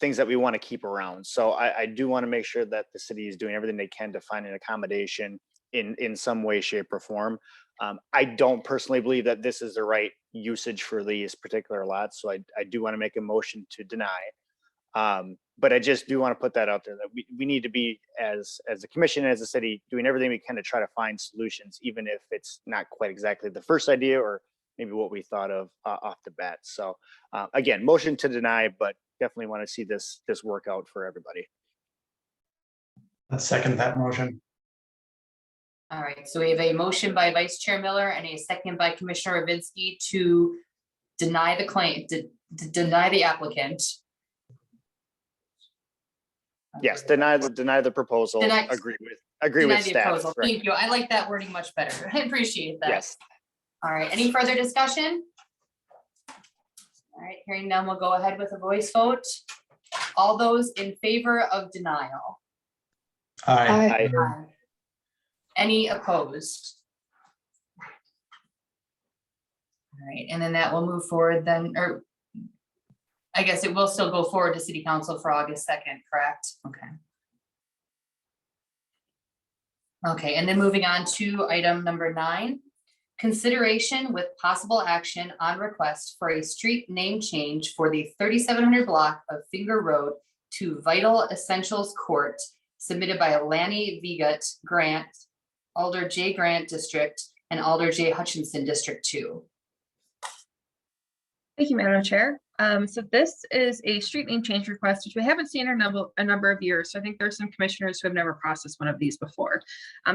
things that we want to keep around. So I do want to make sure that the city is doing everything they can to find an accommodation in some way, shape, or form. I don't personally believe that this is the right usage for these particular lots, so I do want to make a motion to deny. But I just do want to put that out there that we need to be, as a commission, as a city, doing everything we can to try to find solutions, even if it's not quite exactly the first idea or maybe what we thought of off the bat. So again, motion to deny, but definitely want to see this work out for everybody. Let's second that motion. All right, so we have a motion by Vice Chair Miller and a second by Commissioner Ravinsky to deny the claim, to deny the applicant. Yes, deny the proposal. Deny- Agree with Deny staff. the proposal. Right. Thank you. I like that wording much better. I appreciate that. Yes. All right, any further discussion? All right, hearing none, we'll go ahead with a voice vote. All those in favor of denial? Aye. I, Any opposed? All right, and then that will move forward then, or I guess it will still go forward to city council for August 2nd, correct? Okay. Okay, and then moving on to item number 9, consideration with possible action on request for a street name change for the 3700 block of Finger Road to Vital Essentials Court, submitted by Lanny Vigat Grant, Alder J. Grant District, and Alder J. Hutchinson District 2. Thank you, Madam Chair. So this is a street name change request, which we haven't seen in a number of years. So I think there's some commissioners who have never processed one of these before.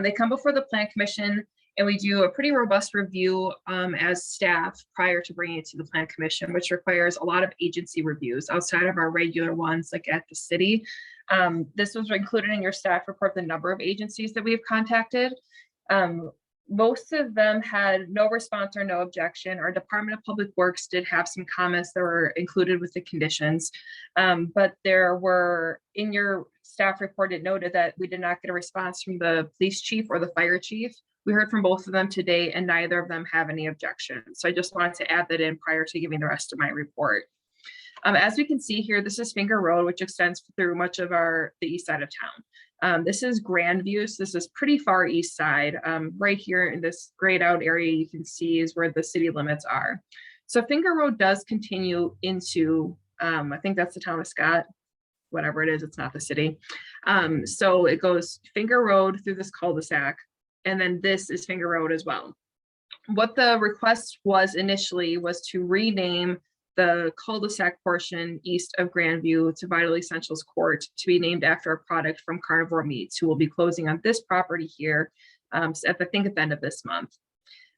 They come before the Plan Commission, and we do a pretty robust review as staff prior to bringing it to the Plan Commission, which requires a lot of agency reviews outside of our regular ones, like at the city. This was included in your staff report, the number of agencies that we have contacted. Most of them had no response or no objection. Our Department of Public Works did have some comments that were included with the conditions. But there were, in your staff report, it noted that we did not get a response from the police chief or the fire chief. We heard from both of them today, and neither of them have any objections. So I just wanted to add that in prior to giving the rest of my report. As we can see here, this is Finger Road, which extends through much of the east side of town. This is Grandview, so this is pretty far east side. Right here in this grayed out area, you can see is where the city limits are. So Finger Road does continue into, I think that's the town of Scott, whatever it is, it's not the city. So it goes Finger Road through this cul-de-sac, and then this is Finger Road as well. What the request was initially was to rename the cul-de-sac portion east of Grandview to Vital Essentials Court to be named after a product from Carnivore Meats, who will be closing on this property here at the end of this month.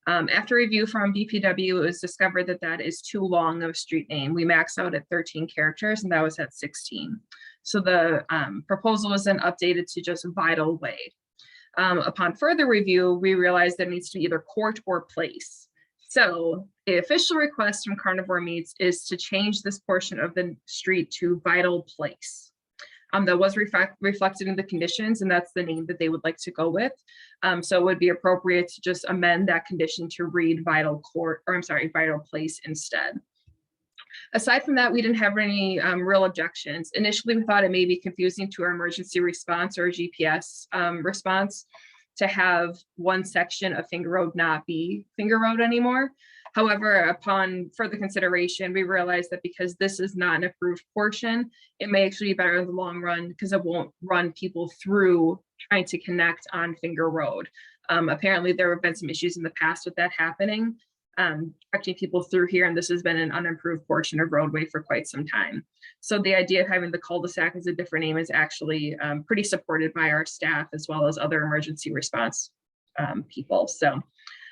After review from DPW, it was discovered that that is too long of a street name. We maxed out at 13 characters, and that was at 16. So the proposal was then updated to just Vital Way. Upon further review, we realized that it needs to be either court or place. So the official request from Carnivore Meats is to change this portion of the street to Vital Place. That was reflected in the conditions, and that's the name that they would like to go with. So it would be appropriate to just amend that condition to read Vital Place instead. Aside from that, we didn't have any real objections. Initially, we thought it may be confusing to our emergency response or GPS response to have one section of Finger Road not be Finger Road anymore. However, upon further consideration, we realized that because this is not an approved portion, it may actually be better in the long run because it won't run people through trying to connect on Finger Road. Apparently, there have been some issues in the past with that happening, directing people through here, and this has been an unimproved portion of roadway for quite some time. So the idea of having the cul-de-sac as a different name is actually pretty supported by our staff as well as other emergency response people. So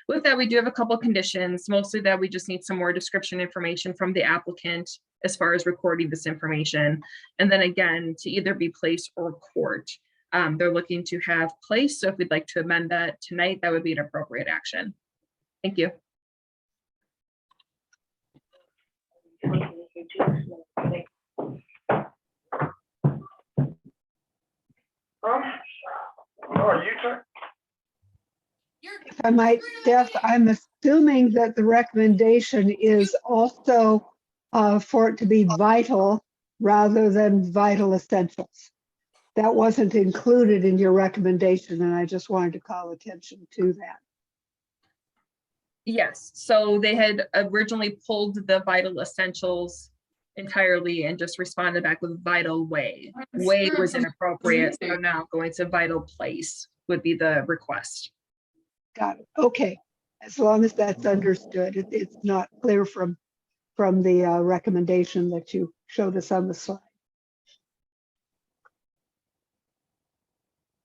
with that, we do have a couple of conditions, mostly that we just need some more description information from the applicant as far as recording this information. And then again, to either be place or court. They're looking to have place. So if we'd like to amend that tonight, that would be an appropriate action. Thank you. If I might, Steph, I'm assuming that the recommendation is also for it to be vital rather than Vital Essentials. That wasn't included in your recommendation, and I just wanted to call attention to that. Yes, so they had originally pulled the Vital Essentials entirely and just responded back with Vital Way. Way was inappropriate, so now going to Vital Place would be the request. Got it. Okay. As long as that's understood, it's not clear from the recommendation that you showed us on the slide.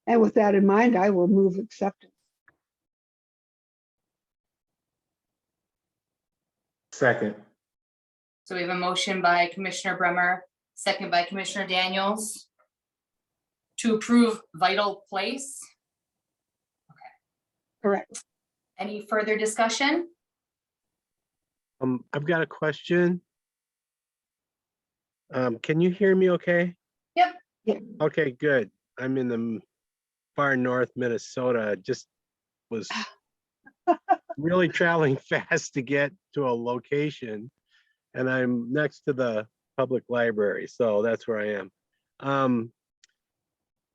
And with that in mind, I will move acceptance. Second. So we have a motion by Commissioner Bremer, second by Commissioner Daniels to approve Vital Place. Correct. Any further discussion? I've got a question. Can you hear me okay? Yep. Yeah. Okay, good. I'm in the far north Minnesota. Just was really traveling fast to get to a location. And I'm next to the public library, so that's where I am.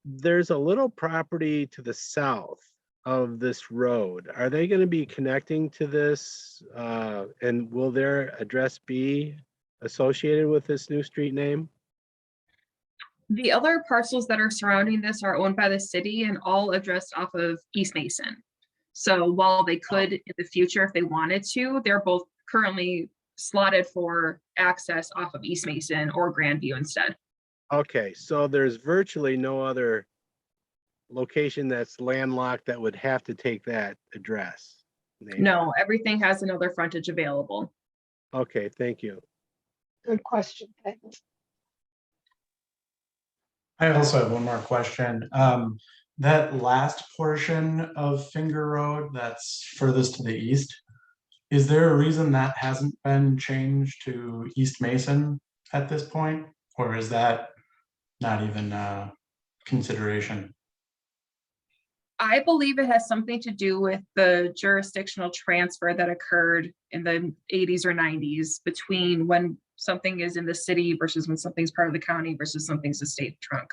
There's a little property to the south of this road. Are they going to be connecting to this? And will their address be associated with this new street name? The other parcels that are surrounding this are owned by the city and all addressed off of East Mason. So while they could in the future, if they wanted to, they're both currently slotted for access off of East Mason or Grandview instead. Okay, so there's virtually no other location that's landlocked that would have to take that address name. No, everything has another frontage available. Okay, thank you. Good question. Peggy. I also have one more question. That last portion of Finger Road that's furthest to the east, is there a reason that hasn't been changed to East Mason at this point? Or is that not even a consideration? I believe it has something to do with the jurisdictional transfer that occurred in the 80s or 90s between when something is in the city versus when something's part of the county versus something's a state trunk.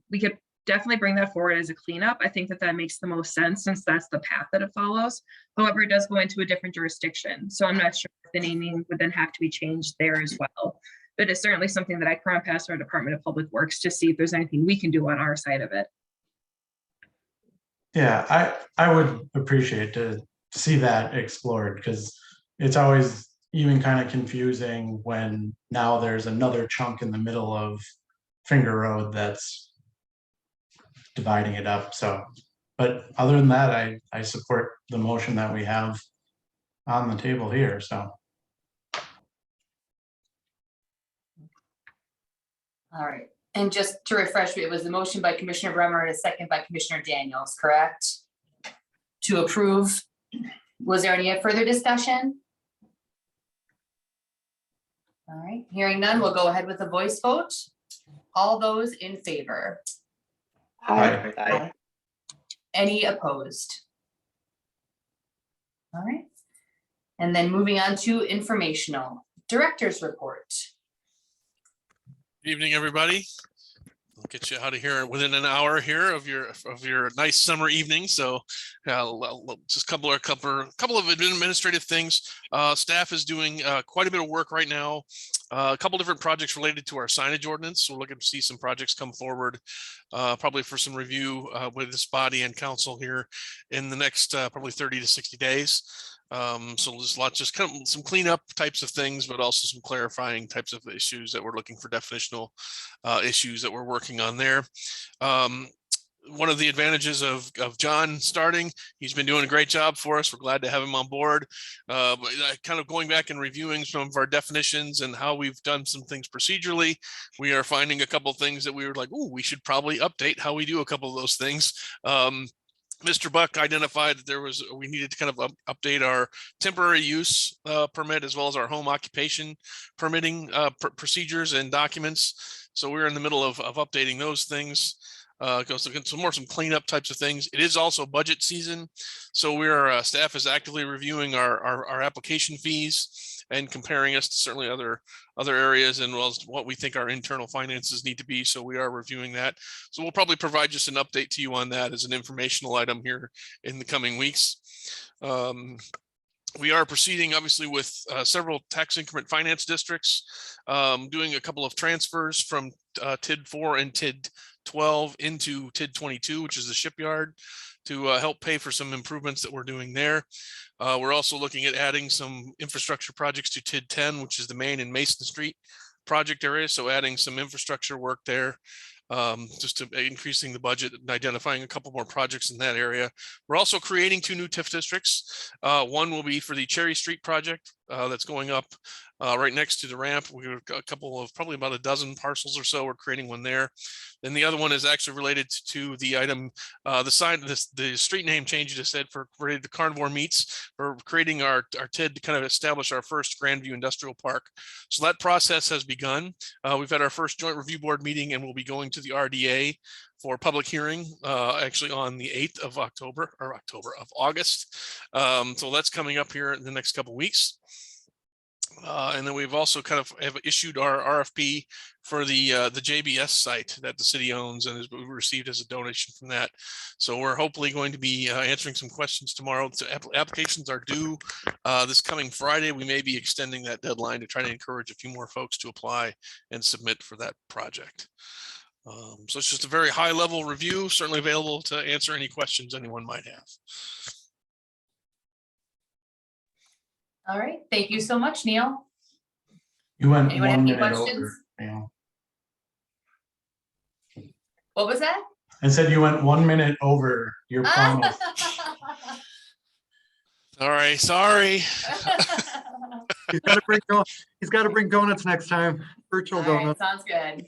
We could definitely bring that forward as a cleanup. I think that that makes the most sense since that's the path that it follows. However, it does go into a different jurisdiction. So I'm not sure if the naming would then have to be changed there as well. But it's certainly something that I can run past our Department of Public Works to see if there's anything we can do on our side of it. Yeah, I would appreciate to see that explored because it's always even kind of confusing when now there's another chunk in the middle of Finger Road that's dividing it up. So, but other than that, I support the motion that we have on the table here. So. All right, and just to refresh, it was a motion by Commissioner Bremer and a second by Commissioner Daniels, correct? To approve. Was there any further discussion? All right, hearing none, we'll go ahead with a voice vote. All those in favor? Aye. Aye. Any opposed? All right. And then moving on to informational. Director's report. Evening, everybody. I'll get you out of here within an hour here of your nice summer evening. So just a couple of administrative things. Staff is doing quite a bit of work right now. A couple different projects related to our signage ordinance. So we're looking to see some projects come forward, probably for some review with this body and council here in the next probably 30 to 60 days. So just kind of some cleanup types of things, but also some clarifying types of issues that we're looking for, definitional issues that we're working on there. One of the advantages of John starting, he's been doing a great job for us. We're glad to have him on board. Kind of going back and reviewing some of our definitions and how we've done some things procedurally, we are finding a couple things that we were like, oh, we should probably update how we do a couple of those things. Mr. Buck identified that we needed to kind of update our temporary use permit as well as our home occupation permitting procedures and documents. So we're in the middle of updating those things. Some cleanup types of things. It is also budget season, so staff is actively reviewing our application fees and comparing us to certainly other areas and well as what we think our internal finances need to be. So we are reviewing that. So we'll probably provide just an update to you on that as an informational item here in the coming weeks. We are proceeding obviously with several tax increment finance districts, doing a couple of transfers from TID 4 and TID 12 into TID 22, which is the shipyard, to help pay for some improvements that we're doing there. We're also looking at adding some infrastructure projects to TID 10, which is the Main and Mason Street project area. So adding some infrastructure work there, just to increasing the budget and identifying a couple more projects in that area. We're also creating 2 new TIF districts. One will be for the Cherry Street project, that's going up right next to the ramp. We've got a couple of, probably about a dozen parcels or so. We're creating one there. Then the other one is actually related to the item, the sign, the street name change you just said for related to Carnivore Meats. We're creating our TID to kind of establish our first Grandview Industrial Park. So that process has begun. We've had our first joint review board meeting, and we'll be going to the RDA for public hearing, actually on the 8th of August. So that's coming up here in the next couple of weeks. And then we've also kind of have issued our RFP for the JBS site that the city owns and we received as a donation from that. So we're hopefully going to be answering some questions tomorrow. So applications are due this coming Friday. We may be extending that deadline to try to encourage a few more folks to apply and submit for that project. So it's just a very high level review, certainly available to answer any questions anyone might have. All right, thank you so much, Neil. You went Anyone have 1 any minute questions? over. Neil. What was that? I said you went 1 minute over your promise. All right, sorry. He's got to bring donuts next time, virtual All right, donuts. sounds good.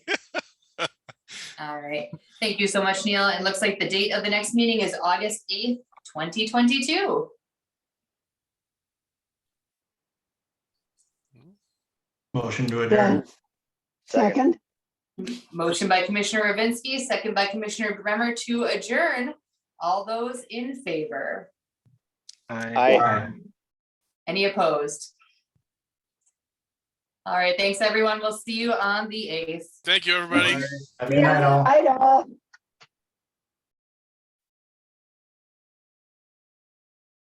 All right, thank you so much, Neil. It looks like the date of the next meeting is August 8th, 2022. Motion to adjourn. Second, Motion by Commissioner Ravinsky, second by Commissioner Bremer to adjourn. All those in favor? Aye. Any opposed? All right, thanks, everyone. We'll see you on the 8th. Thank you, everybody. Happy night all. I know.